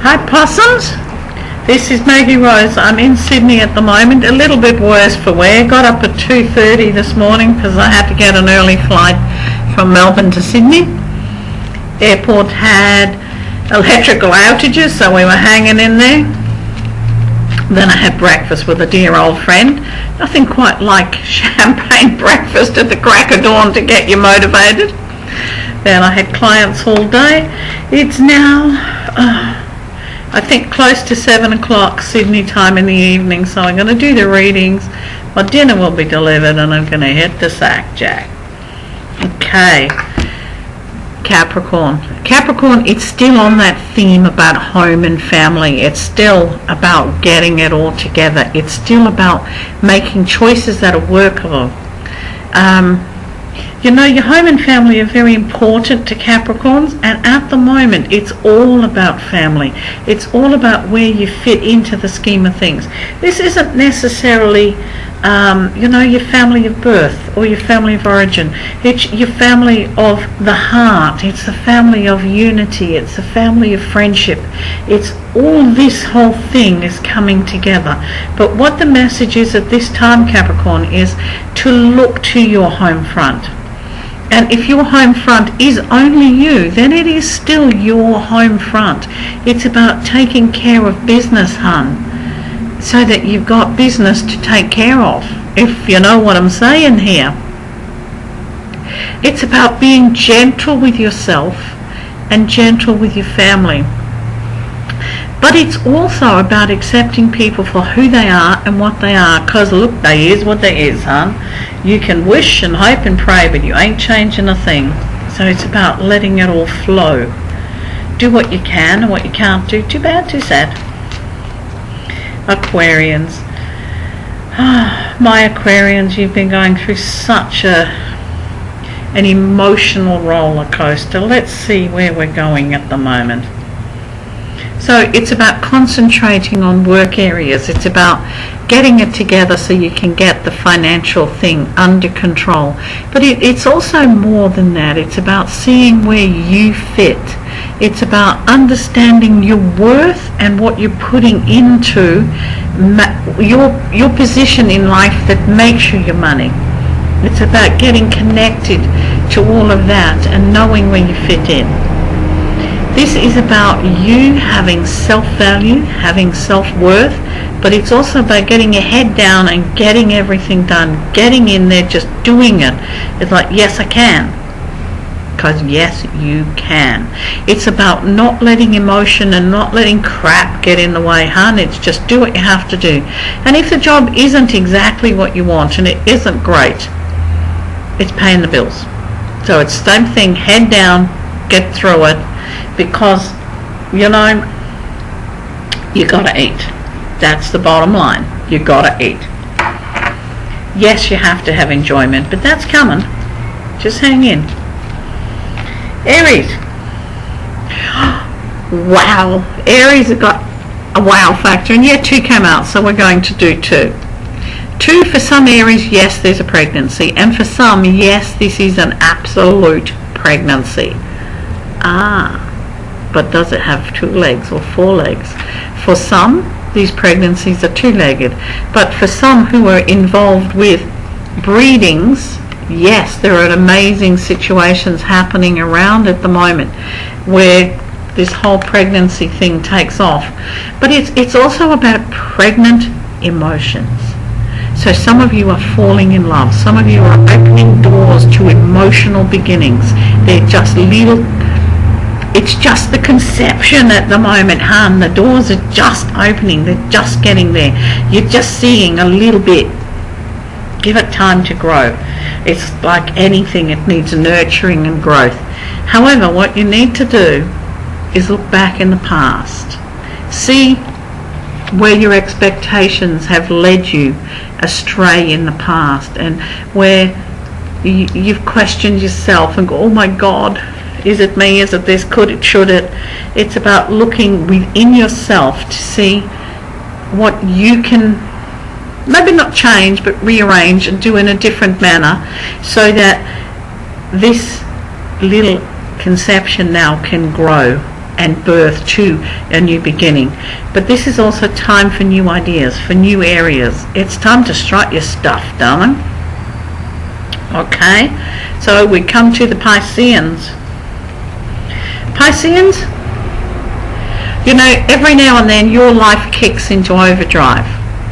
Hi possums, this is Maggie Rose. I'm in Sydney at the moment, a little bit worse for wear. Got up at 2:30 this morning because I had to get an early flight from Melbourne to Sydney. Airport had electrical outages, so we were hanging in there. Then I had breakfast with a dear old friend. Nothing quite like champagne breakfast at the crack of dawn to get you motivated. Then I had clients all day. It's now I think close to 7 o'clock Sydney time in the evening, so I'm going to do the readings. My dinner will be delivered and I'm going to hit the sack, Jack. Okay, Capricorn. Capricorn, it's still on that theme about home and family. It's still about getting it all together. It's still about making choices that are workable. You know, your home and family are very important to Capricorns, and at the moment it's all about family. It's all about where you fit into the scheme of things. This isn't necessarily, your family of birth or your family of origin. It's your family of the heart. It's the family of unity. It's the family of friendship. It's all this whole thing is coming together. But what the message is at this time, Capricorn, is to look to your home front. And if your home front is only you, then it is still your home front. It's about taking care of business, hun, so that you've got business to take care of, if you know what I'm saying here. It's about being gentle with yourself and gentle with your family. But it's also about accepting people for who they are and what they are, because look, they is what they is, hun. You can wish and hope and pray, but you ain't changing a thing. So it's about letting it all flow. Do what you can and what you can't do. Too bad, too sad. Aquarians. My Aquarians, you've been going through such an emotional roller coaster. Let's see where we're going at the moment. So it's about concentrating on work areas. It's about getting it together so you can get the financial thing under control. But it's also more than that. It's about seeing where you fit. It's about understanding your worth and what you're putting into your position in life that makes you your money. It's about getting connected to all of that and knowing where you fit in. This is about you having self-value, having self-worth, but it's also about getting your head down and getting everything done, getting in there, just doing it. It's like, yes, I can, because yes, you can. It's about not letting emotion and not letting crap get in the way, hun. It's just do what you have to do. And if the job isn't exactly what you want and it isn't great, it's paying the bills. So it's the same thing, head down, get through it. Because, you gotta eat. That's the bottom line. You gotta eat. Yes, you have to have enjoyment, but that's coming. Just hang in. Aries. Wow. Aries have got a wow factor, and 2 came out, so we're going to do 2. 2 for some Aries, yes, there's a pregnancy, and for some, yes, this is an absolute pregnancy. But does it have 2 legs or 4 legs? For some, these pregnancies are 2-legged. But for some who are involved with breedings, yes, there are amazing situations happening around at the moment where this whole pregnancy thing takes off. But it's also about pregnant emotions. So some of you are falling in love. Some of you are opening doors to emotional beginnings. They're just little... It's just the conception at the moment, hun. The doors are just opening. They're just getting there. You're just seeing a little bit. Give it time to grow. It's like anything. It needs nurturing and growth. However, what you need to do is look back in the past. See where your expectations have led you astray in the past, and where you've questioned yourself and go, oh my God, is it me? Is it this? Could it? Should it? It's about looking within yourself to see what you can maybe not change, but rearrange and do in a different manner, so that this little conception now can grow and birth to a new beginning. But this is also time for new ideas, for new areas. It's time to strut your stuff, darling. Okay, so we come to the Pisceans. Pisceans, you know, every now and then your life kicks into overdrive,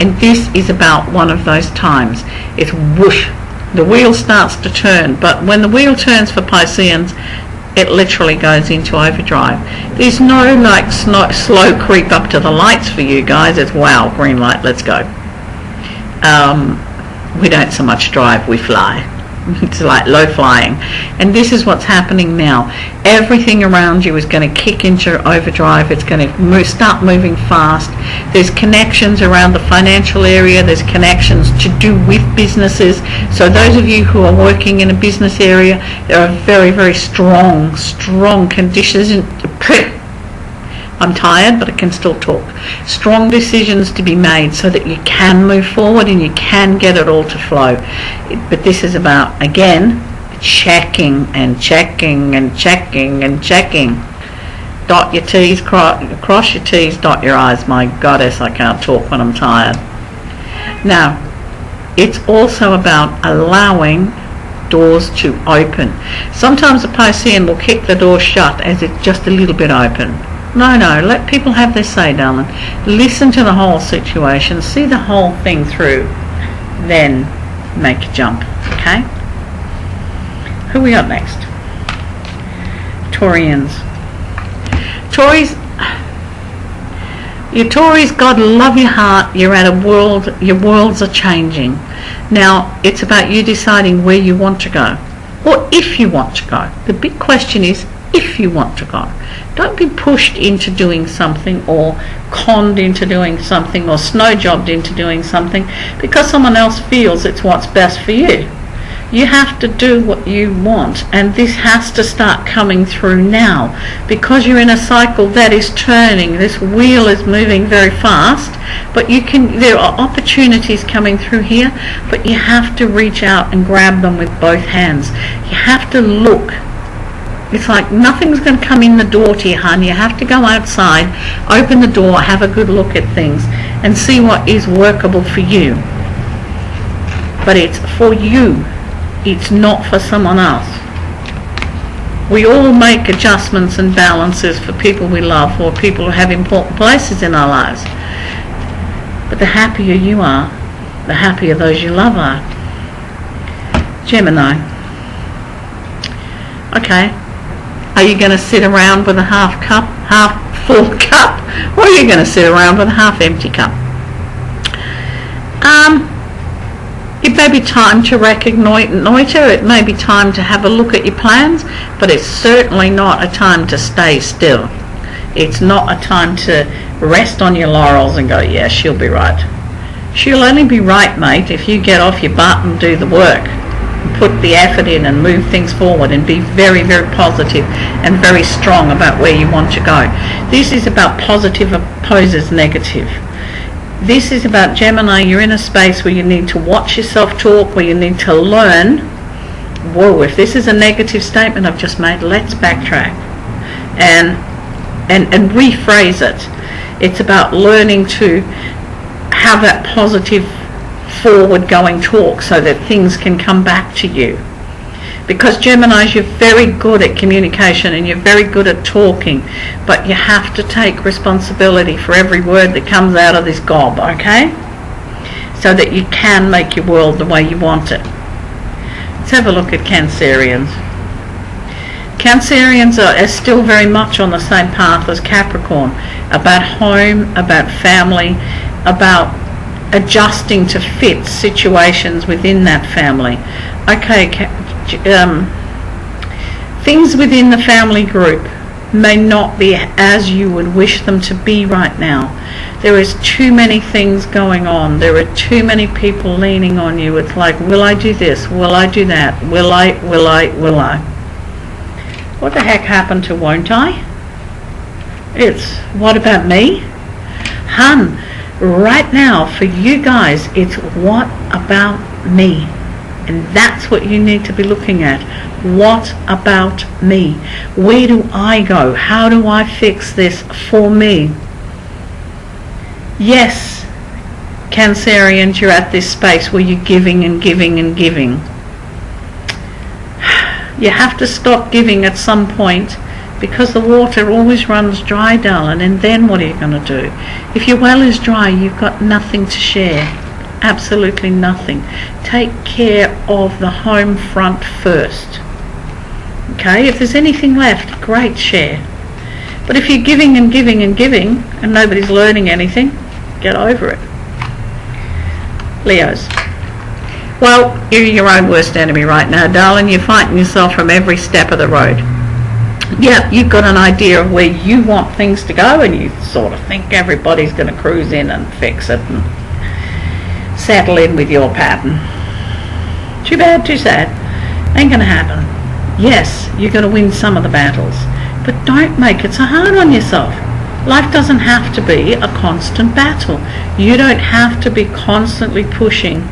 and this is about one of those times. It's whoosh, the wheel starts to turn, but when the wheel turns for Pisceans, it literally goes into overdrive. There's no like slow creep up to the lights for you guys. It's wow, green light, let's go. We don't so much drive, we fly. It's like low flying, and this is what's happening now. Everything around you is going to kick into overdrive. It's going to start moving fast. There's connections around the financial area. There's connections to do with businesses. So those of you who are working in a business area, there are very, very strong conditions. I'm tired, but I can still talk. Strong decisions to be made so that you can move forward and you can get it all to flow. But this is about, again, checking and checking and checking and checking. Dot your T's, cross your T's, dot your I's. My goddess, I can't talk when I'm tired. Now, it's also about allowing doors to open. Sometimes a Piscean will kick the door shut as it's just a little bit open. No, let people have their say, darling. Listen to the whole situation, see the whole thing through, then make a jump, okay? Who we got next? Taurians. Tauries, you Tauries, God love your heart, you're at a world, your worlds are changing. Now, it's about you deciding where you want to go, or if you want to go. The big question is, if you want to go. Don't be pushed into doing something, or conned into doing something, or snow-jobbed into doing something because someone else feels it's what's best for you. You have to do what you want, and this has to start coming through now, because you're in a cycle that is turning. This wheel is moving very fast, but there are opportunities coming through here, but you have to reach out and grab them with both hands. You have to look. It's like nothing's going to come in the door to you, hon. You have to go outside, open the door, have a good look at things, and see what is workable for you. But it's for you. It's not for someone else. We all make adjustments and balances for people we love, or people who have important places in our lives. But the happier you are, the happier those you love are. Gemini. Okay. Are you going to sit around with a half full cup, or are you going to sit around with a half empty cup? It may be time to reconnoitre, it may be time to have a look at your plans, but it's certainly not a time to stay still. It's not a time to rest on your laurels and go, yeah, she'll be right. She'll only be right, mate, if you get off your butt and do the work. Put the effort in and move things forward and be very, very positive and very strong about where you want to go. This is about positive opposes negative. This is about, Gemini, you're in a space where you need to watch yourself talk, where you need to learn. Whoa, if this is a negative statement I've just made, let's backtrack and rephrase it. It's about learning to have that positive forward-going talk so that things can come back to you. Because Geminis, you're very good at communication and you're very good at talking, but you have to take responsibility for every word that comes out of this gob, okay? So that you can make your world the way you want it. Let's have a look at Cancerians. Cancerians are still very much on the same path as Capricorn, about home, about family, about adjusting to fit situations within that family. Okay, things within the family group may not be as you would wish them to be right now. There is too many things going on. There are too many people leaning on you. It's like, will I do this? Will I do that? Will I? What the heck happened to won't I? It's, what about me? Hun, right now for you guys, it's what about me? And that's what you need to be looking at. What about me? Where do I go? How do I fix this for me? Yes, Cancerians, you're at this space where you're giving and giving and giving. You have to stop giving at some point, because the water always runs dry, darling, and then what are you going to do? If your well is dry, you've got nothing to share. Absolutely nothing. Take care of the home front first. Okay, if there's anything left, great, share. But if you're giving and giving and giving and nobody's learning anything, get over it. Leos. Well, you're your own worst enemy right now, darling. You're fighting yourself from every step of the road. Yeah, you've got an idea of where you want things to go, and you sort of think everybody's going to cruise in and fix it and settle in with your pattern. Too bad, too sad. Ain't going to happen. Yes, you're going to win some of the battles, but don't make it so hard on yourself. Life doesn't have to be a constant battle. You don't have to be constantly pushing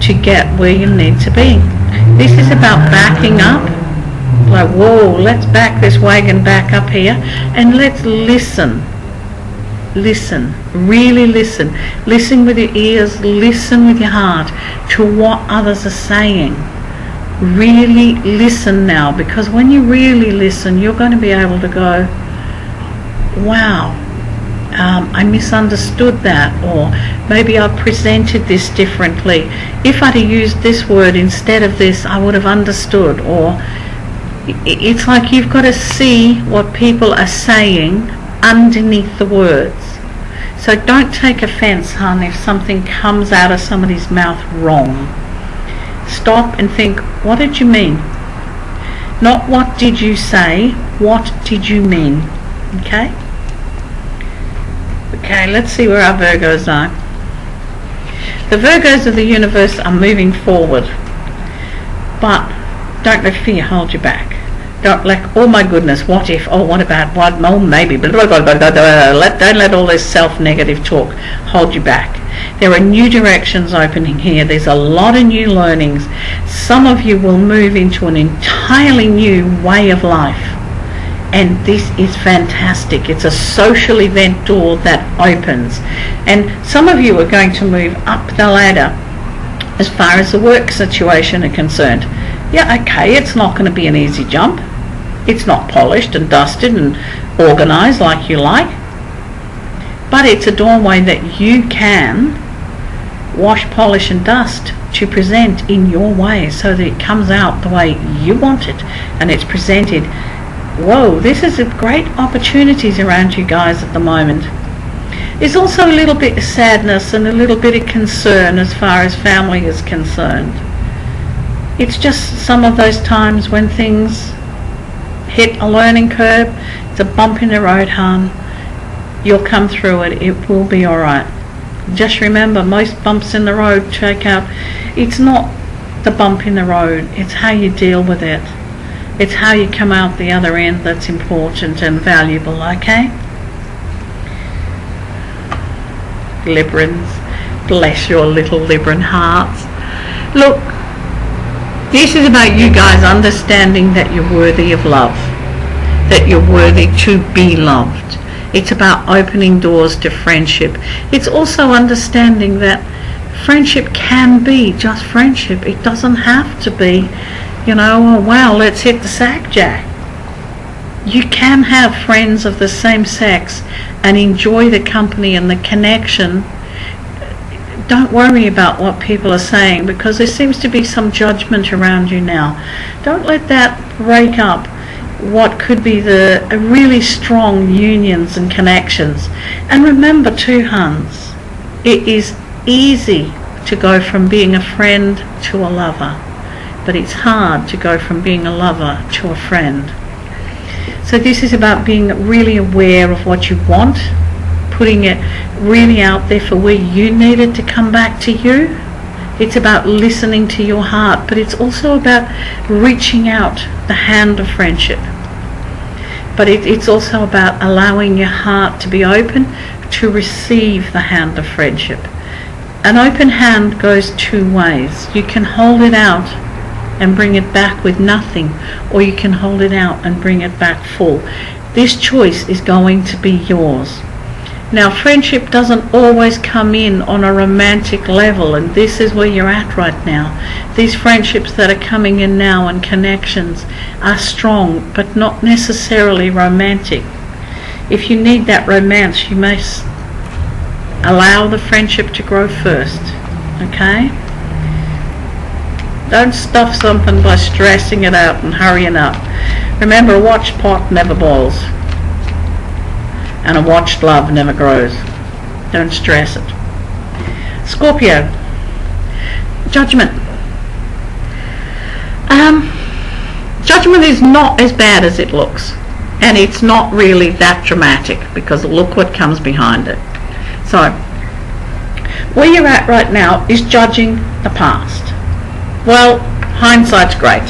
to get where you need to be. This is about backing up. Like, whoa, let's back this wagon back up here and let's listen. Listen, really listen. Listen with your ears, listen with your heart to what others are saying. Really listen now, because when you really listen, you're going to be able to go, wow, I misunderstood that, or maybe I presented this differently. If I'd have used this word instead of this, I would have understood. Or it's like you've got to see what people are saying underneath the words. So don't take offense, hon, if something comes out of somebody's mouth wrong. Stop and think, what did you mean? Not what did you say, what did you mean? Okay? Okay, let's see where our Virgos are. The Virgos of the universe are moving forward, but don't let fear hold you back. Don't let, oh my goodness, what if, oh what about, what, oh maybe, blah, blah, blah, blah, blah, blah. Don't let all this self-negative talk hold you back. There are new directions opening here. There's a lot of new learnings. Some of you will move into an entirely new way of life. And this is fantastic. It's a social event door that opens. And some of you are going to move up the ladder as far as the work situation are concerned. Yeah, okay, it's not going to be an easy jump. It's not polished and dusted and organised like you like. But it's a doorway that you can wash, polish and dust to present in your way, so that it comes out the way you want it and it's presented. Whoa, this is a great opportunities around you guys at the moment. There's also a little bit of sadness and a little bit of concern as far as family is concerned. It's just some of those times when things hit a learning curve. It's a bump in the road, hon. You'll come through it. It will be alright. Just remember, most bumps in the road, check out, it's not the bump in the road, it's how you deal with it. It's how you come out the other end that's important and valuable, okay? Librans, bless your little Libran hearts. Look, this is about you guys understanding that you're worthy of love, that you're worthy to be loved. It's about opening doors to friendship. It's also understanding that friendship can be just friendship. It doesn't have to be, you know, oh wow, let's hit the sack jack. You can have friends of the same sex and enjoy the company and the connection. Don't worry about what people are saying, because there seems to be some judgment around you now. Don't let that break up what could be the really strong unions and connections. And remember too, Hans, it is easy to go from being a friend to a lover, but it's hard to go from being a lover to a friend. So this is about being really aware of what you want, putting it really out there for where you need it to come back to you. It's about listening to your heart, but it's also about reaching out the hand of friendship. But it's also about allowing your heart to be open to receive the hand of friendship. An open hand goes two ways. You can hold it out and bring it back with nothing, or you can hold it out and bring it back full. This choice is going to be yours. Now, friendship doesn't always come in on a romantic level, and this is where you're at right now. These friendships that are coming in now and connections are strong, but not necessarily romantic. If you need that romance, you must allow the friendship to grow first, okay? Don't stuff something by stressing it out and hurrying up. Remember, a watched pot never boils, and a watched love never grows. Don't stress it. Scorpio, judgment. Judgment is not as bad as it looks, and it's not really that dramatic, because look what comes behind it. So, where you're at right now is judging the past. Well, hindsight's great.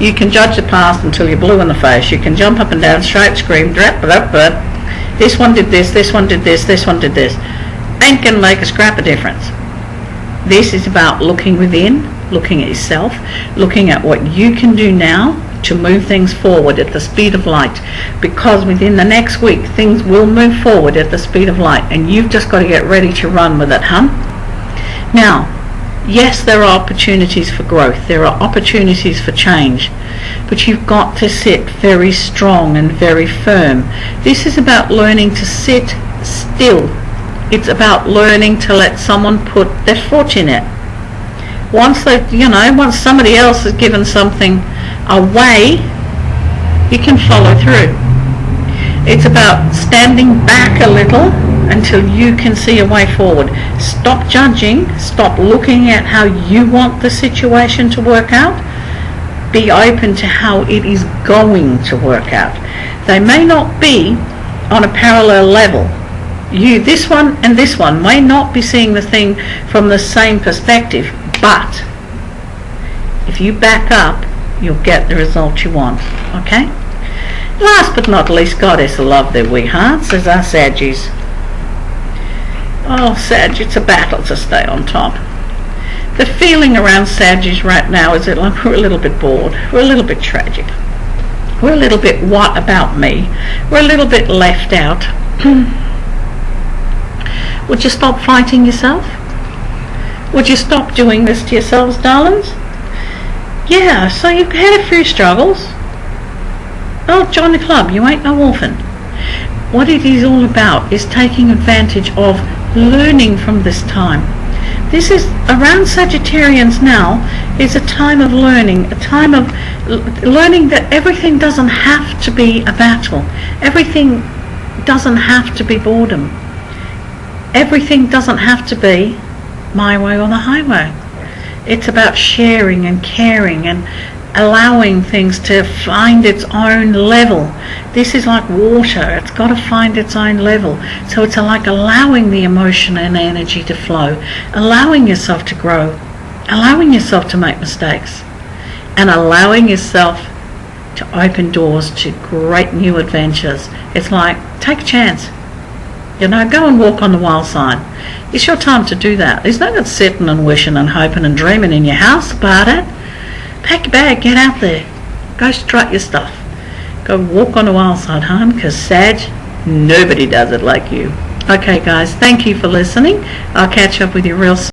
You can judge the past until you're blue in the face. You can jump up and down, shout, scream, this one did this, this one did this, this one did this. Ain't gonna make a scrap of difference. This is about looking within, looking at yourself, looking at what you can do now to move things forward at the speed of light, because within the next week things will move forward at the speed of light, and you've just got to get ready to run with it, Now, yes, there are opportunities for growth, there are opportunities for change, but you've got to sit very strong and very firm. This is about learning to sit still. It's about learning to let someone put their foot in it. Once somebody else has given something away, you can follow through. It's about standing back a little until you can see a way forward. Stop judging, stop looking at how you want the situation to work out. Be open to how it is going to work out. They may not be on a parallel level. This one and this one may not be seeing the thing from the same perspective, but if you back up, you'll get the result you want, okay? Last but not least, Goddess of Love, their wee hearts, is our Saggies. Oh, Sag, it's a battle to stay on top. The feeling around Saggies right now is that we're a little bit bored, we're a little bit tragic, we're a little bit what about me, we're a little bit left out. Would you stop fighting yourself? Would you stop doing this to yourselves, darlings? Yeah, so you've had a few struggles. Oh, join the club, you ain't no orphan. What it is all about is taking advantage of learning from this time. This is, around Sagittarians now, is a time of learning, a time of learning that everything doesn't have to be a battle. Everything doesn't have to be boredom. Everything doesn't have to be my way or the highway. It's about sharing and caring and allowing things to find its own level. This is like water, it's got to find its own level. So it's like allowing the emotion and energy to flow, allowing yourself to grow, allowing yourself to make mistakes, and allowing yourself to open doors to great new adventures. It's like, take a chance. Go and walk on the wild side. It's your time to do that. There's no good sitting and wishing and hoping and dreaming in your house about it. Pack your bag, get out there. Go strut your stuff. Go walk on the wild side, hon, because Sag, nobody does it like you. Okay, guys, thank you for listening. I'll catch up with you real soon.